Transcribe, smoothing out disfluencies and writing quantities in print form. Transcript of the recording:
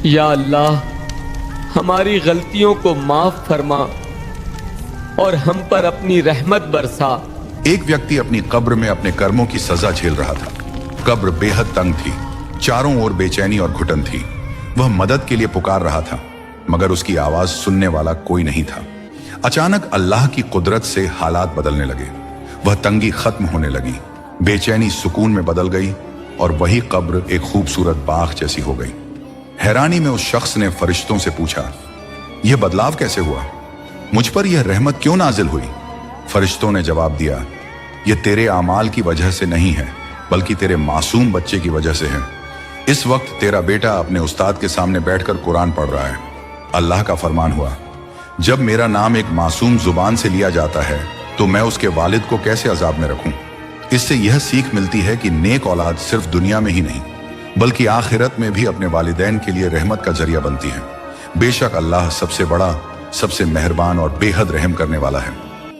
یا اللہ ہماری غلطیوں کو معاف فرما اور ہم پر اپنی رحمت برسا۔ ایک ویکتی اپنی قبر میں اپنے کرموں کی سزا جھیل رہا تھا۔ قبر بے حد تنگ تھی، چاروں اور بے چینی اور گھٹن تھی۔ وہ مدد کے لیے پکار رہا تھا مگر اس کی آواز سننے والا کوئی نہیں تھا۔ اچانک اللہ کی قدرت سے حالات بدلنے لگے۔ وہ تنگی ختم ہونے لگی، بے چینی سکون میں بدل گئی اور وہی قبر ایک خوبصورت باغ جیسی ہو گئی۔ حیرانی میں اس شخص نے فرشتوں سے پوچھا، یہ بدلاؤ کیسے ہوا؟ مجھ پر یہ رحمت کیوں نازل ہوئی؟ فرشتوں نے جواب دیا، یہ تیرے اعمال کی وجہ سے نہیں ہے بلکہ تیرے معصوم بچے کی وجہ سے ہے۔ اس وقت تیرا بیٹا اپنے استاد کے سامنے بیٹھ کر قرآن پڑھ رہا ہے۔ اللہ کا فرمان ہوا، جب میرا نام ایک معصوم زبان سے لیا جاتا ہے تو میں اس کے والد کو کیسے عذاب میں رکھوں؟ اس سے یہ سیکھ ملتی ہے کہ نیک اولاد صرف دنیا میں ہی نہیں بلکہ آخرت میں بھی اپنے والدین کے لیے رحمت کا ذریعہ بنتی ہے۔ بے شک اللہ سب سے بڑا، سب سے مہربان اور بے حد رحم کرنے والا ہے۔